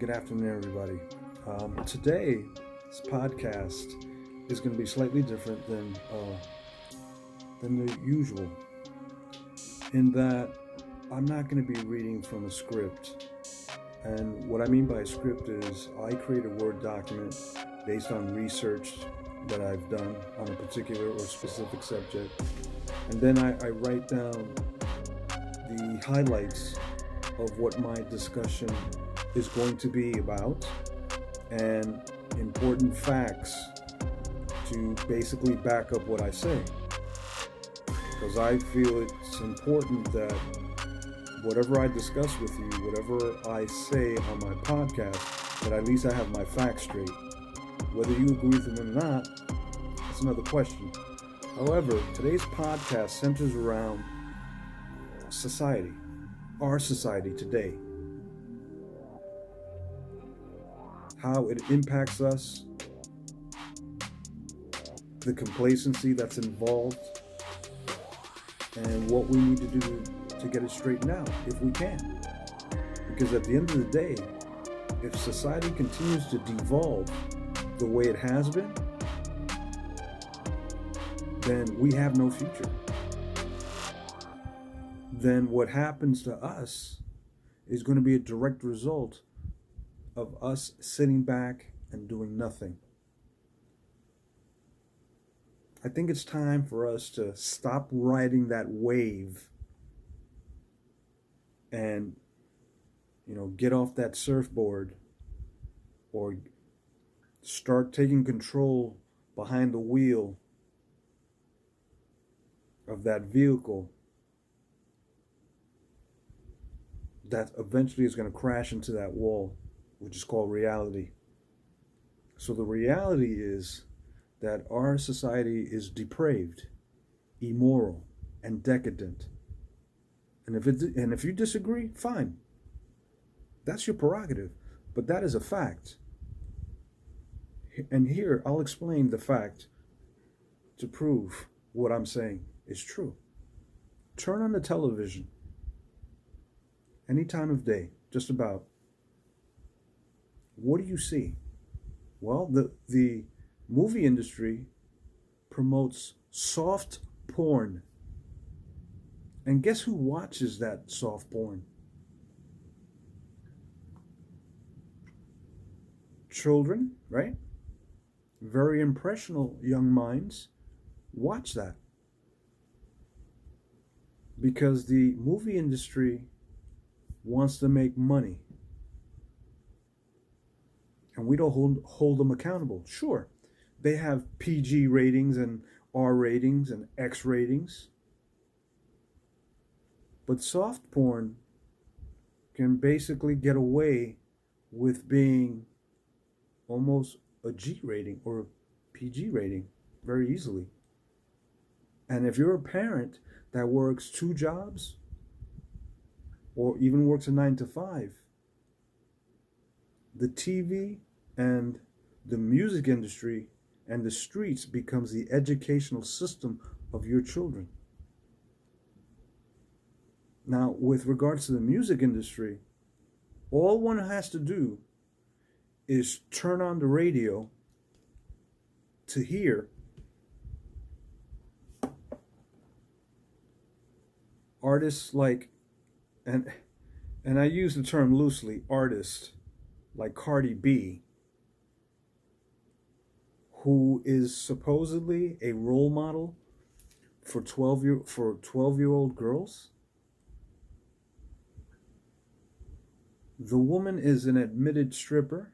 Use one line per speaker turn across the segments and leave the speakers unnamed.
Good afternoon, everybody. Today, this podcast is going to be slightly different than the usual, in that I'm not going to be reading from a script. And what I mean by a script is I create a Word document based on research that I've done on a particular or specific subject, and then I write down the highlights of what my discussion is going to be about and important facts to basically back up what I say. Because I feel it's important that whatever I discuss with you, whatever I say on my podcast, that at least I have my facts straight. Whether you agree with them or not, that's another question. However, today's podcast centers around society, our society today. How it impacts us, the complacency that's involved, and what we need to do to get it straightened out, if we can. Because at the end of the day, if society continues to devolve the way it has been, then we have no future. Then what happens to us is going to be a direct result of us sitting back and doing nothing. I think it's time for us to stop riding that wave and, get off that surfboard or start taking control behind the wheel of that vehicle that eventually is going to crash into that wall, which is called reality. So the reality is that our society is depraved, immoral, and decadent. And if you disagree, fine. That's your prerogative. But that is a fact. And here I'll explain the fact to prove what I'm saying is true. Turn on the television any time of day, just about. What do you see? Well, the movie industry promotes soft porn. And guess who watches that soft porn? Children, right? Very impressionable young minds watch that. Because the movie industry wants to make money. And we don't hold them accountable. Sure, they have PG ratings and R ratings and X ratings. But soft porn can basically get away with being almost a G rating or a PG rating very easily. And if you're a parent that works 2 jobs or even works a 9 to 5, the TV and the music industry and the streets becomes the educational system of your children. Now, with regards to the music industry, all one has to do is turn on the radio to hear artists like, and I use the term loosely, artists like Cardi B, who is supposedly a role model for 12-year-old girls. The woman is an admitted stripper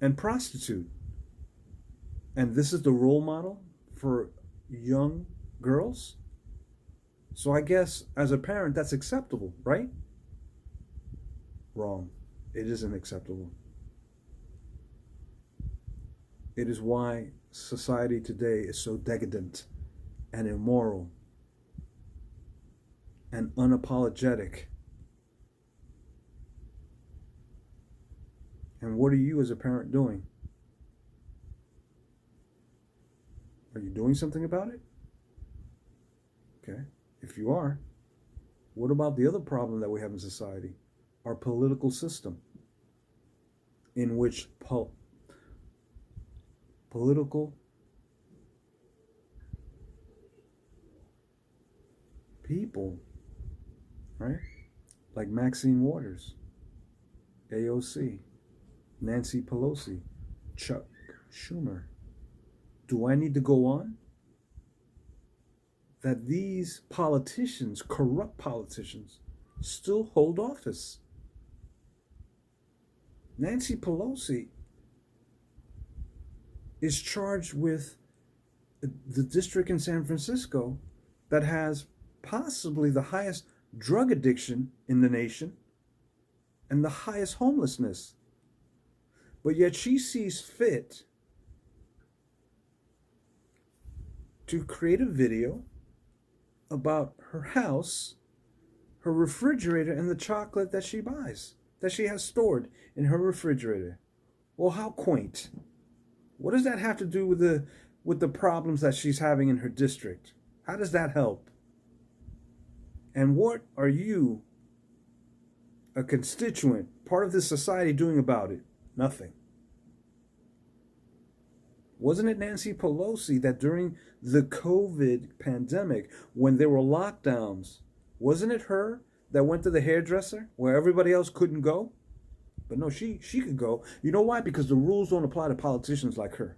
and prostitute. And this is the role model for young girls? So I guess as a parent, that's acceptable, right? Wrong. It isn't acceptable. It is why society today is so decadent and immoral and unapologetic. And what are you as a parent doing? Are you doing something about it? Okay. If you are, what about the other problem that we have in society? our political system, in which political people, right, like Maxine Waters, AOC, Nancy Pelosi, Chuck Schumer. Do I need to go on? That these politicians, corrupt politicians, still hold office. Nancy Pelosi is charged with the district in San Francisco that has possibly the highest drug addiction in the nation and the highest homelessness. But yet she sees fit to create a video about her house, her refrigerator, and the chocolate that she buys, that she has stored in her refrigerator. Well, how quaint. What does that have to do with the problems that she's having in her district? How does that help? And what are you, a constituent, part of this society, doing about it? Nothing. Wasn't it Nancy Pelosi that during the COVID pandemic, when there were lockdowns, wasn't it her that went to the hairdresser where everybody else couldn't go? But no, she could go. You know why? Because the rules don't apply to politicians like her.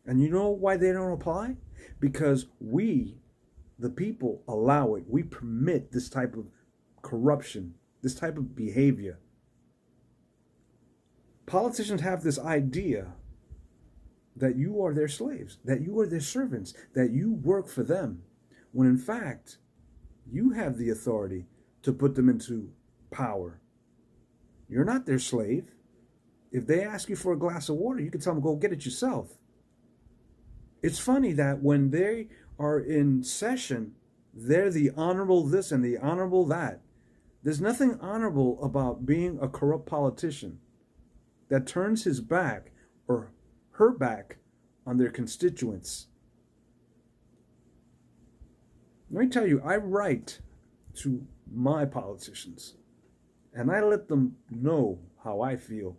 And you know why they don't apply? Because we, the people, allow it. We permit this type of corruption, this type of behavior. Politicians have this idea that you are their slaves, that you are their servants, that you work for them, when in fact, you have the authority to put them into power. You're not their slave. If they ask you for a glass of water, you can tell them, go get it yourself. It's funny that when they are in session, they're the honorable this and the honorable that. There's nothing honorable about being a corrupt politician that turns his back or her back on their constituents. Let me tell you, I write to my politicians and I let them know how I feel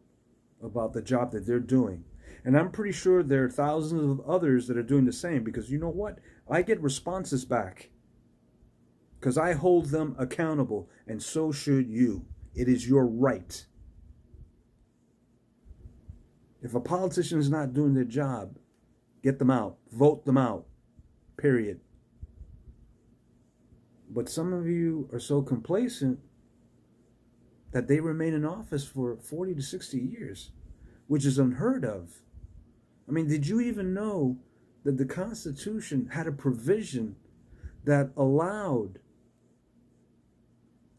about the job that they're doing. And I'm pretty sure there are thousands of others that are doing the same, because you know what? I get responses back because I hold them accountable, and so should you. It is your right. If a politician is not doing their job, get them out, vote them out, period. But some of you are so complacent that they remain in office for 40 to 60 years, which is unheard of. I mean, did you even know that the Constitution had a provision that allowed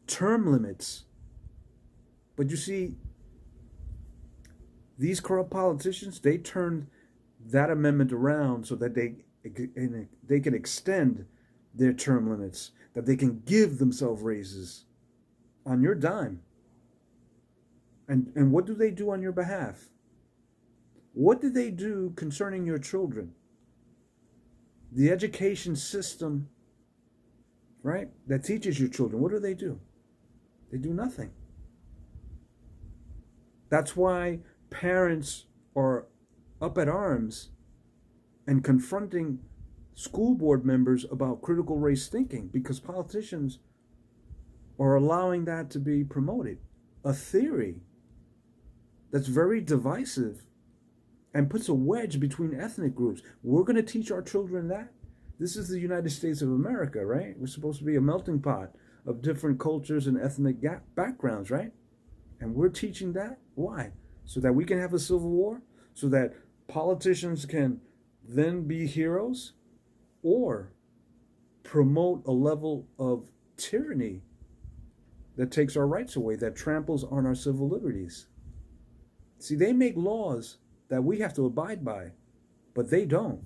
term limits? But you see, these corrupt politicians, they turned that amendment around so that they can extend their term limits, that they can give themselves raises on your dime. And what do they do on your behalf? What do they do concerning your children? The education system, right, that teaches your children, what do? They do nothing. That's why parents are up at arms and confronting school board members about critical race thinking, because politicians are allowing that to be promoted. A theory that's very divisive and puts a wedge between ethnic groups. We're going to teach our children that? This is the United States of America, right? We're supposed to be a melting pot of different cultures and ethnic backgrounds, right? And we're teaching that? Why? So that we can have a civil war? So that politicians can then be heroes? Or promote a level of tyranny that takes our rights away, that tramples on our civil liberties? See, they make laws that we have to abide by, but they don't.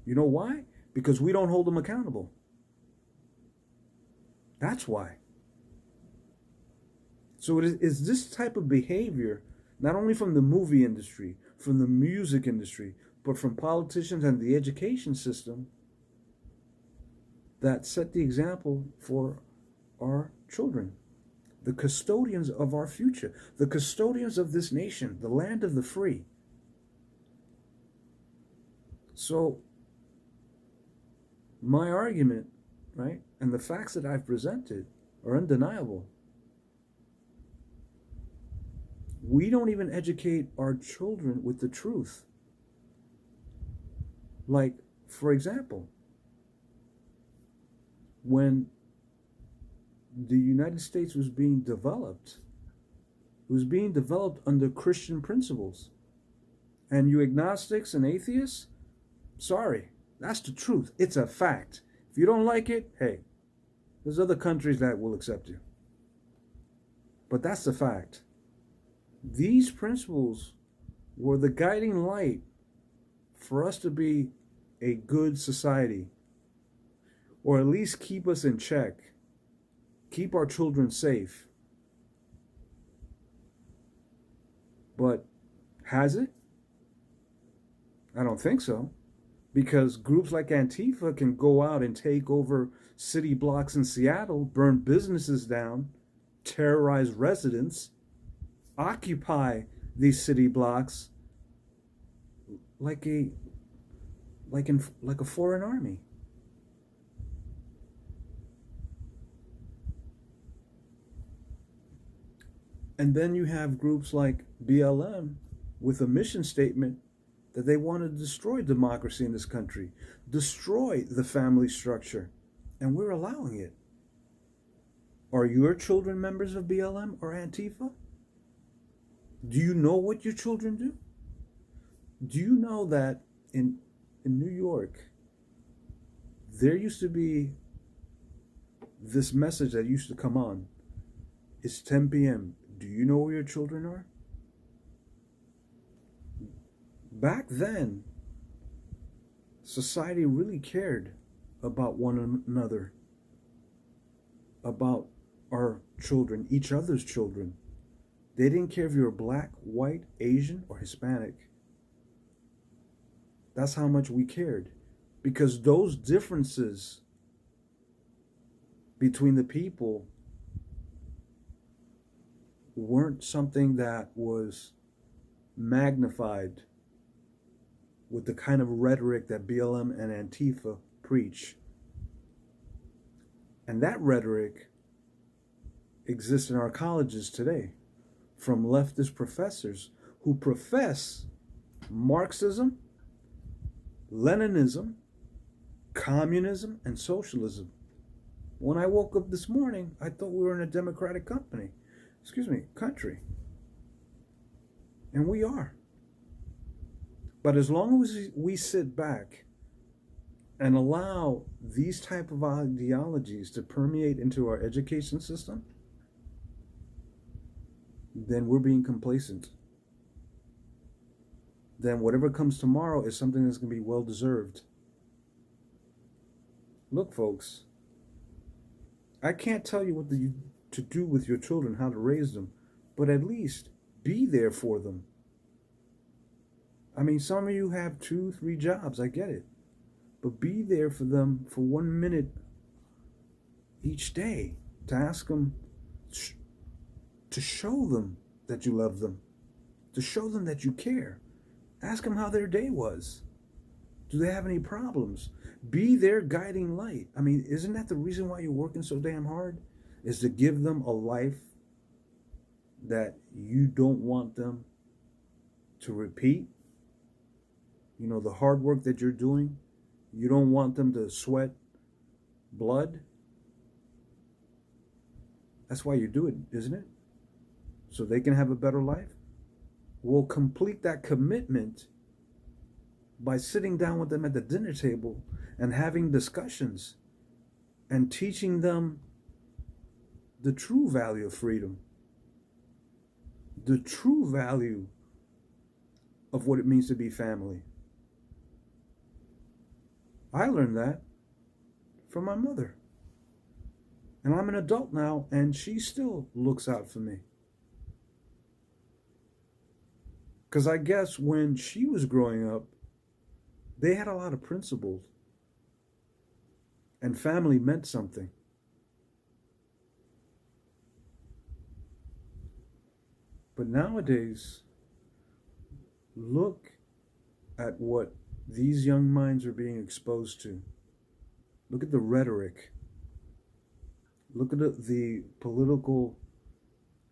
You know why? Because we don't hold them accountable. That's why. So it is this type of behavior, not only from the movie industry, from the music industry, but from politicians and the education system, that set the example for our children. the custodians of our future, the custodians of this nation, the land of the free. So my argument, right, and the facts that I've presented are undeniable. We don't even educate our children with the truth. Like, for example, when the United States was being developed, it was being developed under Christian principles. And you agnostics and atheists, sorry, that's the truth. It's a fact. If you don't like it, hey, there's other countries that will accept you. But that's the fact. These principles were the guiding light for us to be a good society, or at least keep us in check, keep our children safe. But has it? I don't think so, because groups like Antifa can go out and take over city blocks in Seattle, burn businesses down, terrorize residents, occupy these city blocks like a foreign army. And then you have groups like BLM with a mission statement that they want to destroy democracy in this country, destroy the family structure, and we're allowing it. Are your children members of BLM or Antifa? Do you know what your children do? Do you know that in New York, there used to be this message that used to come on. It's 10 p.m. Do you know where your children are? Back then, society really cared about one another, about our children, each other's children. They didn't care if you were black, white, Asian, or Hispanic. That's how much we cared. Because those differences between the people weren't something that was magnified with the kind of rhetoric that BLM and Antifa preach. And that rhetoric exists in our colleges today from leftist professors who profess Marxism, Leninism, communism, and socialism. When I woke up this morning, I thought we were in a democratic country. And we are. But as long as we sit back and allow these type of ideologies to permeate into our education system, then we're being complacent. Then whatever comes tomorrow is something that's going to be well deserved. Look, folks, I can't tell you what to do with your children, how to raise them, but at least be there for them. I mean, some of you have 2, 3 jobs, I get it. But be there for them for 1 minute each day to ask them, to show them that you love them, to show them that you care. Ask them how their day was. Do they have any problems? Be their guiding light. I mean, isn't that the reason why you're working so damn hard? Is to give them a life that you don't want them to repeat? You know, the hard work that you're doing, you don't want them to sweat blood. That's why you do it, isn't it? So they can have a better life. We'll complete that commitment by sitting down with them at the dinner table and having discussions and teaching them the true value of freedom, the true value of what it means to be family. I learned that from my mother. And I'm an adult now, and she still looks out for me. Because I guess when she was growing up, they had a lot of principles. And family meant something. But nowadays, look at what these young minds are being exposed to. Look at the rhetoric. Look at the political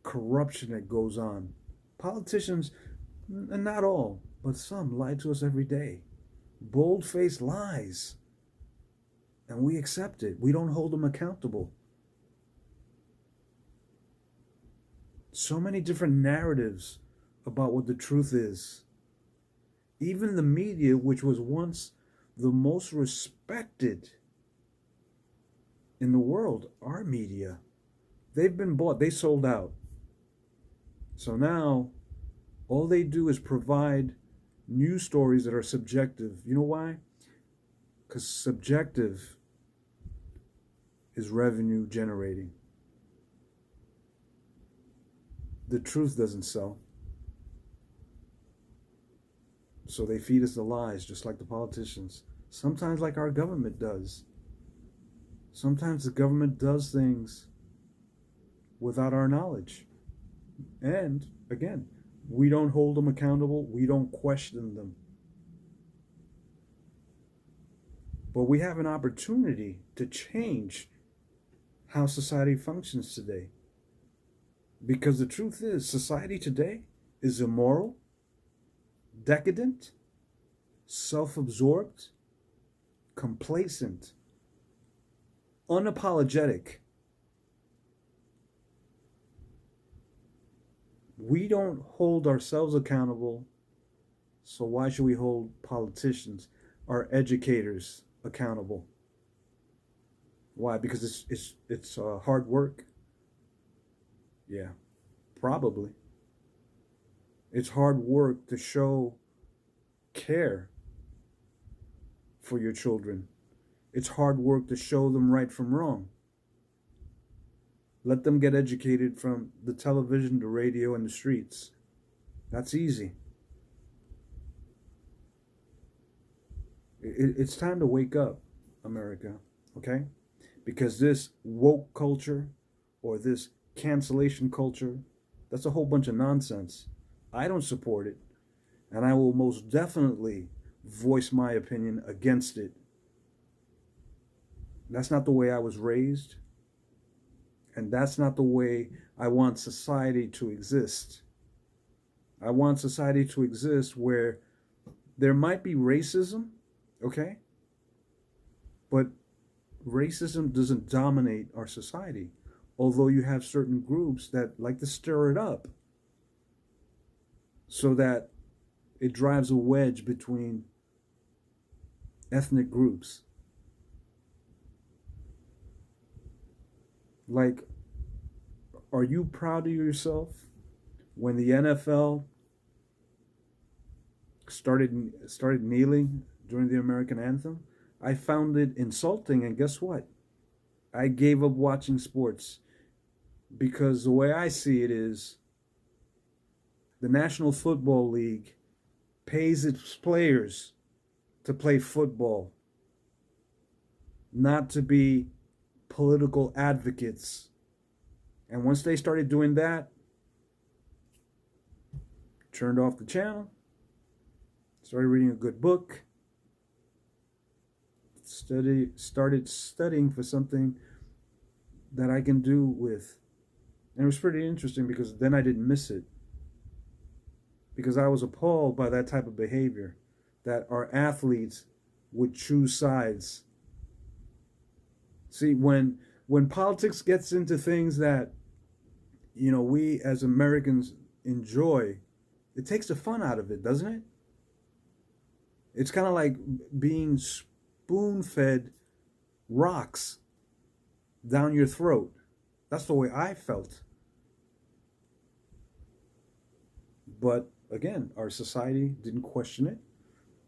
corruption that goes on. Politicians, and not all, but some, lie to us every day. Bold-faced lies. And we accept it. We don't hold them accountable. So many different narratives about what the truth is. Even the media, which was once the most respected in the world, our media, they've been bought. They sold out. So now, all they do is provide news stories that are subjective. You know why? Because subjective is revenue generating. The truth doesn't sell. So they feed us the lies, just like the politicians. Sometimes like our government does. Sometimes the government does things without our knowledge. And, again, we don't hold them accountable. We don't question them. But we have an opportunity to change how society functions today. Because the truth is, society today is immoral, decadent, self-absorbed, complacent, unapologetic. We don't hold ourselves accountable, so why should we hold politicians, our educators, accountable? Why? Because it's hard work? Yeah, probably. It's hard work to show care for your children. It's hard work to show them right from wrong. Let them get educated from the television, the radio, and the streets. That's easy. It's time to wake up, America, okay? Because this woke culture or this cancellation culture, that's a whole bunch of nonsense. I don't support it, and I will most definitely voice my opinion against it. That's not the way I was raised, and that's not the way I want society to exist. I want society to exist where there might be racism, okay? But racism doesn't dominate our society, although you have certain groups that like to stir it up so that it drives a wedge between ethnic groups. Like, are you proud of yourself when the NFL started kneeling during the American anthem? I found it insulting, and guess what? I gave up watching sports because the way I see it is the National Football League pays its players to play football, not to be political advocates. And once they started doing that, turned off the channel, started reading a good book, started studying for something that I can do with. And it was pretty interesting because then I didn't miss it. Because I was appalled by that type of behavior, that our athletes would choose sides. See, when politics gets into things that, you know, we as Americans enjoy, it takes the fun out of it, doesn't it? It's kind of like being spoon-fed rocks down your throat. That's the way I felt. But again, our society didn't question it.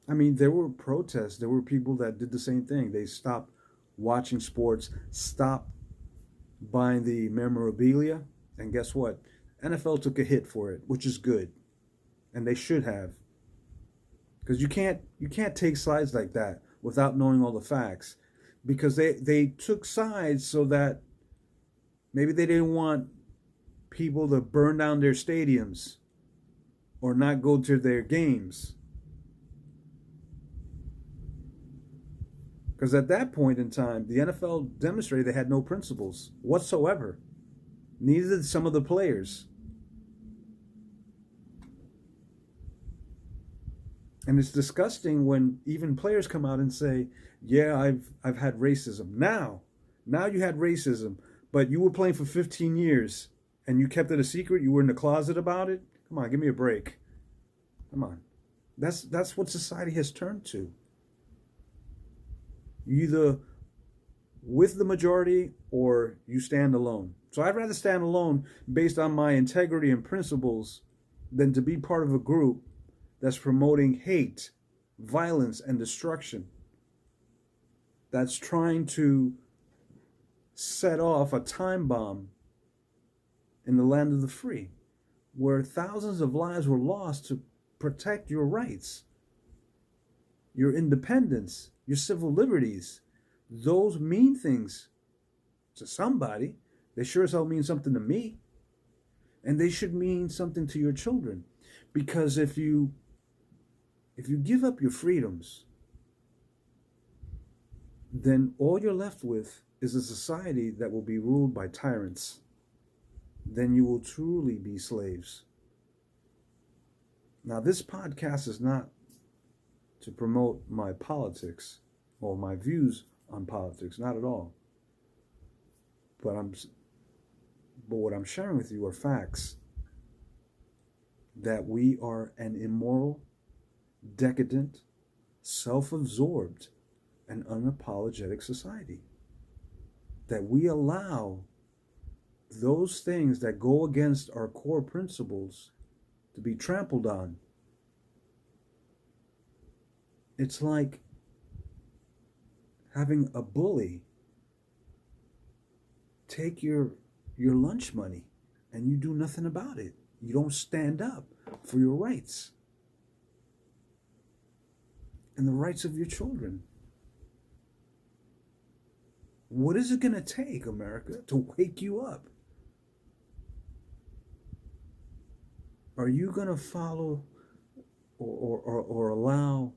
I mean, there were protests. There were people that did the same thing. They stopped watching sports, stopped buying the memorabilia, and guess what? NFL took a hit for it, which is good, and they should have, because you can't take sides like that without knowing all the facts, because they took sides so that maybe they didn't want people to burn down their stadiums or not go to their games. Because at that point in time, the NFL demonstrated they had no principles whatsoever. Neither did some of the players. And it's disgusting when even players come out and say, yeah, I've had racism. Now you had racism, but you were playing for 15 years and you kept it a secret. You were in the closet about it. Come on, give me a break. Come on. That's what society has turned to. You either with the majority or you stand alone. So I'd rather stand alone based on my integrity and principles than to be part of a group that's promoting hate, violence, and destruction. That's trying to set off a time bomb in the land of the free, where thousands of lives were lost to protect your rights, your independence, your civil liberties. Those mean things to somebody. They sure as hell mean something to me. And they should mean something to your children. Because if you give up your freedoms, then all you're left with is a society that will be ruled by tyrants. Then you will truly be slaves. Now, this podcast is not to promote my politics or my views on politics, not at all. But what I'm sharing with you are facts that we are an immoral, decadent, self-absorbed, and unapologetic society. That we allow those things that go against our core principles to be trampled on. It's like having a bully take your lunch money and you do nothing about it. You don't stand up for your rights and the rights of your children. What is it going to take, America, to wake you up? Are you going to follow or allow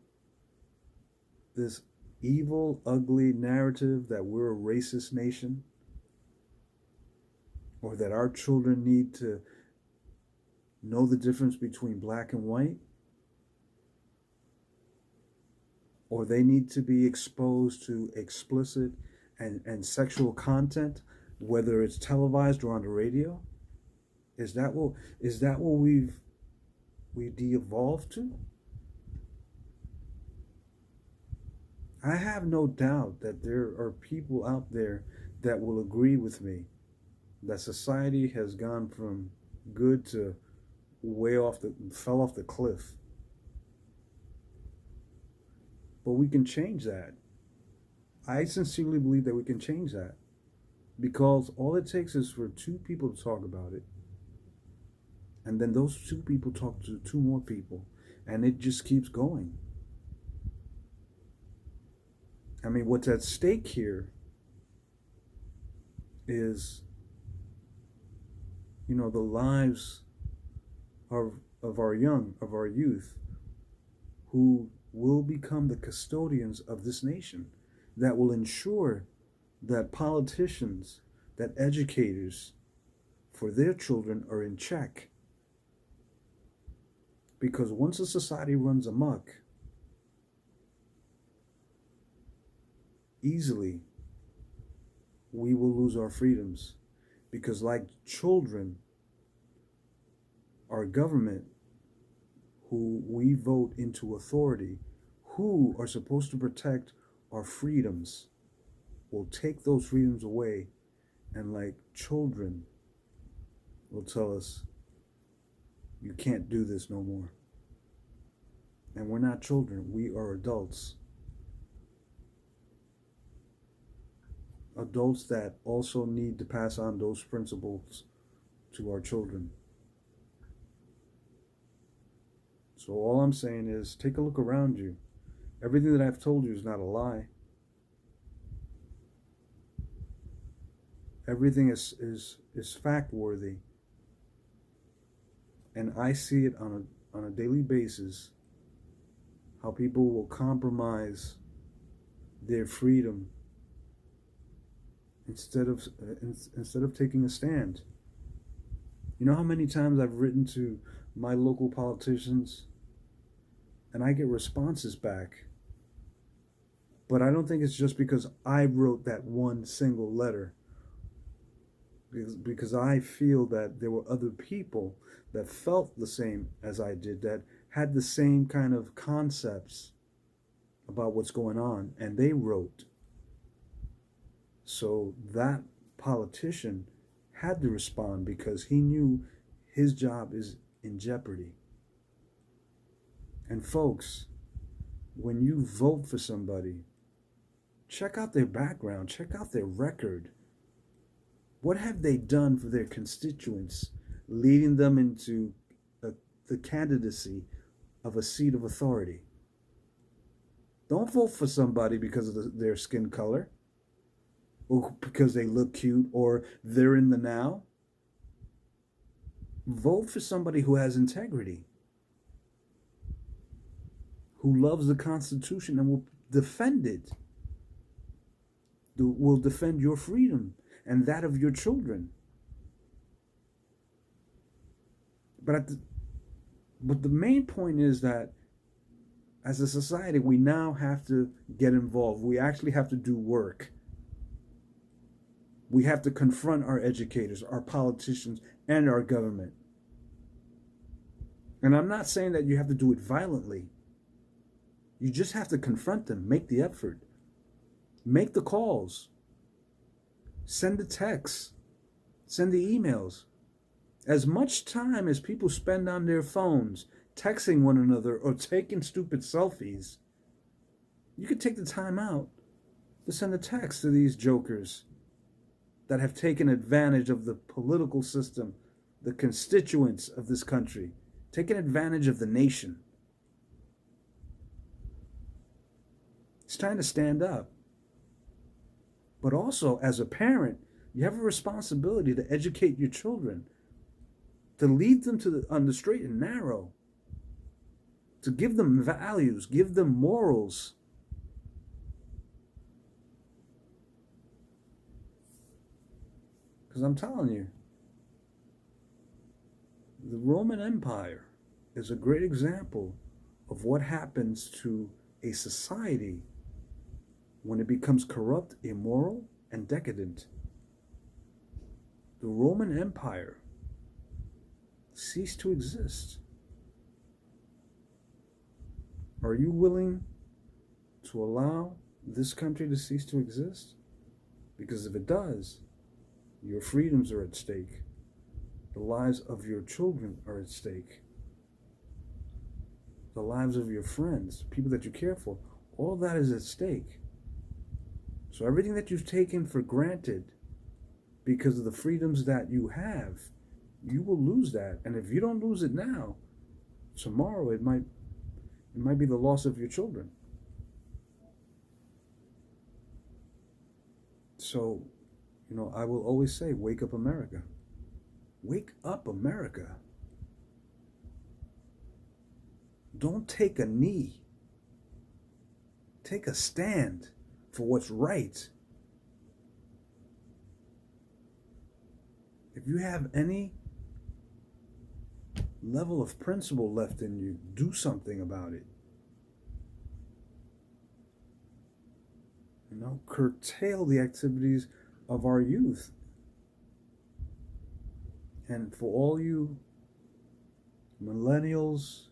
this evil, ugly narrative that we're a racist nation? Or that our children need to know the difference between black and white? Or they need to be exposed to explicit and sexual content, whether it's televised or on the radio? Is that what we've de-evolved to? I have no doubt that there are people out there that will agree with me that society has gone from good to fell off the cliff. But we can change that. I sincerely believe that we can change that, because all it takes is for two people to talk about it, and then those two people talk to two more people, and it just keeps going. I mean, what's at stake here is, the lives of our youth, who will become the custodians of this nation, that will ensure that politicians, that educators for their children are in check. Because once a society runs amok, easily we will lose our freedoms. Because like children, our government, who we vote into authority, who are supposed to protect our freedoms, will take those freedoms away, and like children will tell us, you can't do this no more. And we're not children, we are adults. Adults that also need to pass on those principles to our children. So all I'm saying is, take a look around you. Everything that I've told you is not a lie. Everything is fact worthy. And I see it on a daily basis, how people will compromise their freedom instead of taking a stand. You know how many times I've written to my local politicians and I get responses back, but I don't think it's just because I wrote that one single letter, because I feel that there were other people that felt the same as I did, that had the same kind of concepts about what's going on, and they wrote. So that politician had to respond because he knew his job is in jeopardy. And folks, when you vote for somebody, check out their background, check out their record. What have they done for their constituents, leading them into the candidacy of a seat of authority? Don't vote for somebody because of their skin color, or because they look cute, or they're in the now. Vote for somebody who has integrity, who loves the Constitution and will defend it, will defend your freedom and that of your children. But the main point is that as a society, we now have to get involved. We actually have to do work. We have to confront our educators, our politicians, and our government. And I'm not saying that you have to do it violently. You just have to confront them, make the effort, make the calls, send the texts, send the emails. As much time as people spend on their phones, texting one another or taking stupid selfies, you could take the time out to send a text to these jokers that have taken advantage of the political system, the constituents of this country, taken advantage of the nation. It's time to stand up. But also, as a parent, you have a responsibility to educate your children, to lead them on the straight and narrow, to give them values, give them morals. Because I'm telling you, the Roman Empire is a great example of what happens to a society when it becomes corrupt, immoral, and decadent. The Roman Empire ceased to exist. Are you willing to allow this country to cease to exist? Because if it does, your freedoms are at stake. The lives of your children are at stake. The lives of your friends, people that you care for, all that is at stake. So everything that you've taken for granted because of the freedoms that you have, you will lose that. And if you don't lose it now, tomorrow it might be the loss of your children. So, I will always say, wake up, America. Wake up, America. Don't take a knee. Take a stand for what's right. If you have any level of principle left in you, do something about it. Curtail the activities of our youth. And for all you millennials,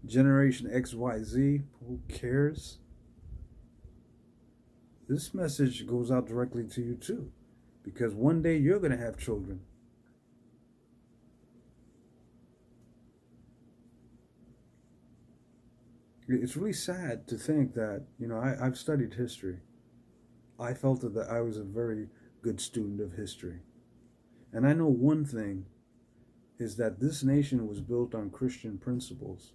Generation XYZ, who cares? This message goes out directly to you too, because one day you're going to have children. It's really sad to think that, I've studied history. I felt that I was a very good student of history. And I know one thing is that this nation was built on Christian principles.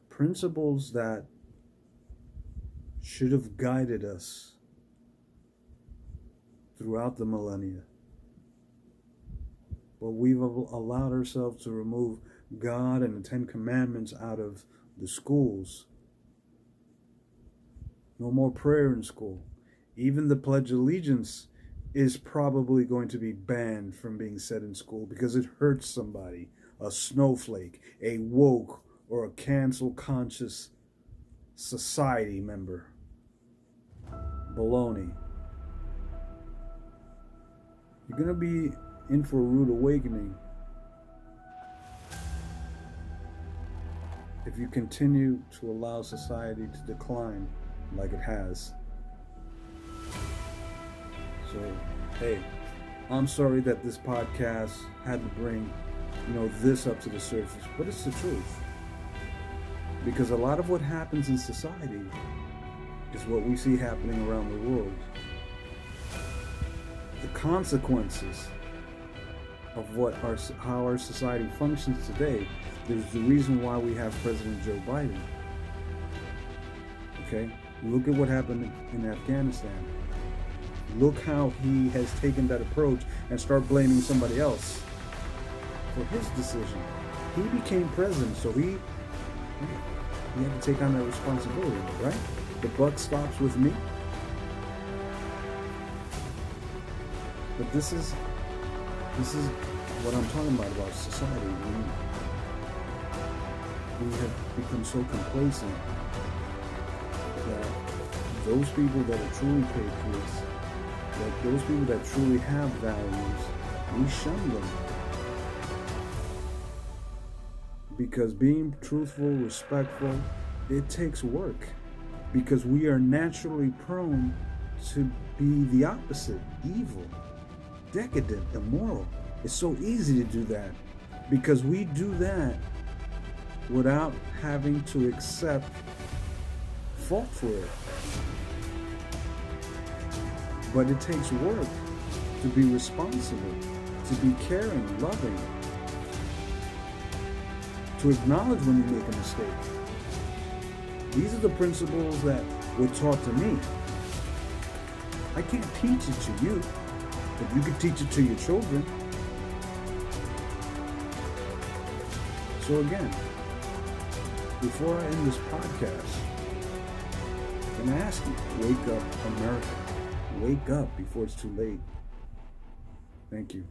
Principles that should have guided us throughout the millennia. But we've allowed ourselves to remove God and the Ten Commandments out of the schools. No more prayer in school. Even the Pledge of Allegiance is probably going to be banned from being said in school because it hurts somebody, a snowflake, a woke, or a cancel conscious society member. Baloney. You're going to be in for a rude awakening if you continue to allow society to decline like it has. So, hey, I'm sorry that this podcast had to bring, this up to the surface, but it's the truth. Because a lot of what happens in society is what we see happening around the world. The consequences of how our society functions today is the reason why we have President Joe Biden. Okay? Look at what happened in Afghanistan. Look how he has taken that approach and start blaming somebody else for his decision. He became president, so he had to take on that responsibility, right? The buck stops with me. But this is what I'm talking about society. We have become so complacent that those people that are truly patriots, like those people that truly have values, we shun them. Because being truthful, respectful, it takes work. Because we are naturally prone to be the opposite, evil, decadent, immoral. It's so easy to do that because we do that without having to accept fault for it. But it takes work to be responsible, to be caring, loving, to acknowledge when you make a mistake. These are the principles that were taught to me. I can't teach it to you, but you can teach it to your children. So again, before I end this podcast, I'm going to ask you, wake up, America. Wake up before it's too late. Thank you.